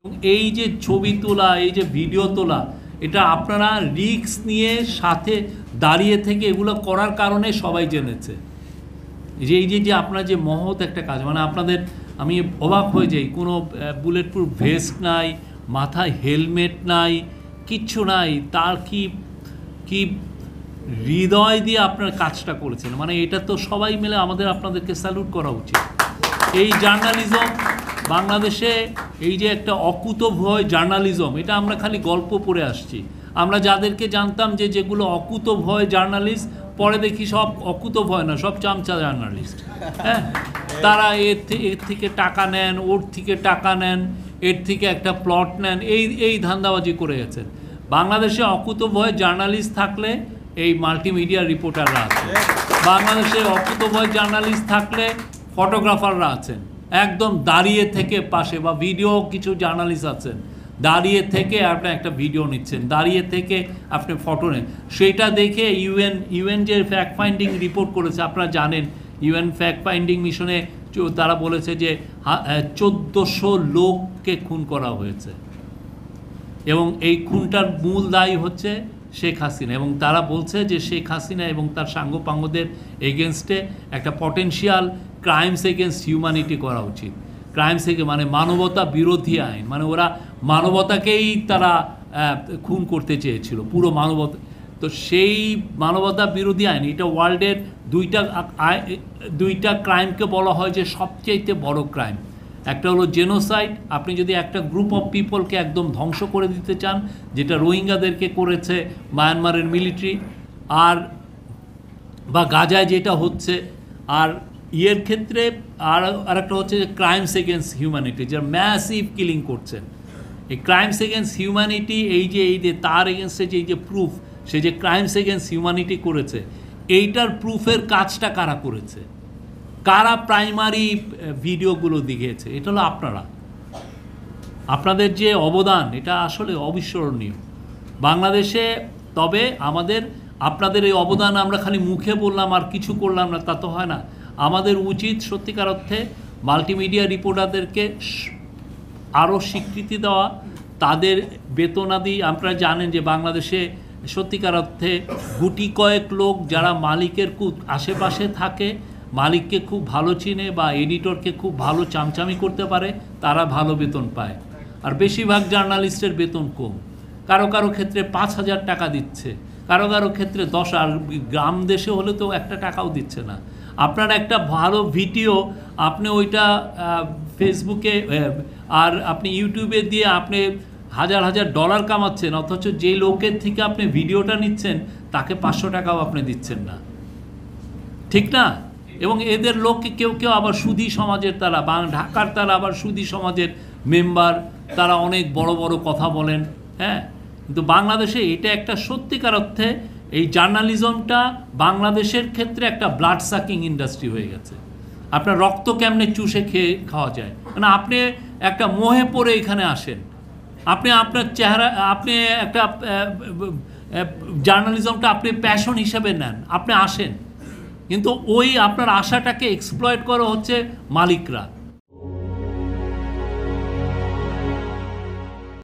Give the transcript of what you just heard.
এই যে ছবি তোলা, এই যে ভিডিও তোলা, এটা আপনারা রিস্ক নিয়ে সাথে দাঁড়িয়ে থেকে এগুলো করার কারণে সবাই জেনেছে যে এই যে আপনার যে মহৎ একটা কাজ, মানে আপনাদের আমি অবাক হয়ে যাই, কোনো বুলেট প্রুফ ভেস্ট নাই, মাথায় হেলমেট নাই, কিচ্ছু নাই, তার কি হৃদয় দিয়ে আপনার কাজটা করেছেন, মানে এটা তো সবাই মিলে আপনাদেরকে স্যালুট করা উচিত। এই জার্নালিজম বাংলাদেশে, এই যে একটা অকুতোভয় জার্নালিজম, এটা আমরা খালি গল্প পড়ে আসছি। আমরা যাদেরকে জানতাম যেগুলো অকুতোভয় জার্নালিস্ট, পরে দেখি সব অকুতোভয় না, সব চামচা জার্নালিস্ট। হ্যাঁ, তারা এর থেকে টাকা নেন, ওর থেকে টাকা নেন, এর থেকে একটা প্লট নেন, এই ধান্দাবাজি করে গেছেন। বাংলাদেশে অকুতোভয় জার্নালিস্ট থাকলে এই মাল্টিমিডিয়া রিপোর্টাররা আছেন, বাংলাদেশে অকুতোভয় জার্নালিস্ট থাকলে ফটোগ্রাফাররা আছেন, একদম দাঁড়িয়ে থেকে পাশে, বা ভিডিও কিছু জার্নালিস্ট আছেন, দাঁড়িয়ে থেকে আপনি একটা ভিডিও নিচ্ছেন, দাঁড়িয়ে থেকে আপনি ফটো নেন। সেইটা দেখে ইউএন যে ফ্যাক্ট ফাইন্ডিং রিপোর্ট করেছে, আপনারা জানেন ইউএন ফ্যাক্ট ফাইন্ডিং মিশনে তারা বলেছে যে 1400 লোককে খুন করা হয়েছে, এবং এই খুনটার মূল দায়ী হচ্ছে শেখ হাসিনা, এবং তারা বলছে যে শেখ হাসিনা এবং তার সাঙ্গপাঙ্গদের এগেনস্টে একটা পটেনশিয়াল ক্রাইমস এগেনস্ট হিউম্যানিটি করা উচিত। ক্রাইমস মানে মানবতা বিরোধী আইন, মানে ওরা মানবতাকেই তারা খুন করতে চেয়েছিল, পুরো মানবতা। তো সেই মানবতা বিরোধী আইন, এটা ওয়ার্ল্ডের দুইটা ক্রাইমকে বলা হয় যে সবচেয়ে বড় ক্রাইম। একটা হলো জেনোসাইড, আপনি যদি একটা গ্রুপ অফ পিপলকে একদম ধ্বংস করে দিতে চান, যেটা রোহিঙ্গাদেরকে করেছে মায়ানমারের মিলিটারি, বা গাজায় যেটা হচ্ছে, আর ইয়ের ক্ষেত্রে আরেকটা হচ্ছে যে ক্রাইমস এগেনস্ট হিউম্যানিটি, যারা ম্যাসিভ কিলিং করছেন। এই ক্রাইমস এগেনস্ট হিউম্যানিটি, এই যে তার এগেনস্টে যে এই যে প্রুফ, সে যে ক্রাইমস এগেনস্ট হিউম্যানিটি করেছে, এইটার প্রুফের কাজটা কারা করেছে, কারা প্রাইমারি ভিডিওগুলো দেখিয়েছে, এটা হলো আপনাদের যে অবদান, এটা আসলে অবিস্মরণীয় বাংলাদেশে। তবে আপনাদের এই অবদান আমরা খালি মুখে বললাম আর কিছু করলাম না, তা তো হয় না। আমাদের উচিত সত্যিকার অর্থে মাল্টিমিডিয়া রিপোর্টারদেরকে আরও স্বীকৃতি দেওয়া, তাদের বেতনাদি। আপনারা জানেন যে বাংলাদেশে সত্যিকার অর্থে গুটি কয়েক লোক যারা মালিকের খুব আশেপাশে থাকে, মালিককে খুব ভালো চিনে বা এডিটরকে খুব ভালো চামচামি করতে পারে, তারা ভালো বেতন পায়। আর বেশিরভাগ জার্নালিস্টের বেতন কম, কারো ক্ষেত্রে 5000 টাকা দিচ্ছে, কারো ক্ষেত্রে 10, আর গ্রাম দেশে হলে তো একটা টাকাও দিচ্ছে না। আপনার একটা ভালো ভিডিও আপনি ওইটা ফেসবুকে আর আপনি ইউটিউবে দিয়ে আপনি $1000 কামাচ্ছেন, অথচ যে লোকের থেকে আপনি ভিডিওটা নিচ্ছেন তাকে 500 টাকাও আপনি দিচ্ছেন না, ঠিক না? এবং এদের লোককে কেউ আবার সুধী সমাজের, ঢাকার আবার সুধী সমাজের মেম্বার, তারা অনেক বড় বড় কথা বলেন। হ্যাঁ, কিন্তু বাংলাদেশে এটা একটা সত্যিকার অর্থে এই জার্নালিজমটা বাংলাদেশের ক্ষেত্রে একটা ব্লাড সাকিং ইন্ডাস্ট্রি হয়ে গেছে। আপনার রক্ত কেমনে চুষে খাওয়া যায়, মানে আপনি একটা মোহে পড়ে এখানে আসেন, আপনার চেহারা, আপনি একটা জার্নালিজমটা আপনি প্যাশন হিসেবে নেন, আপনি আসেন, কিন্তু ওই আপনার আশাটাকে এক্সপ্লয়েট করা হচ্ছে মালিকরা।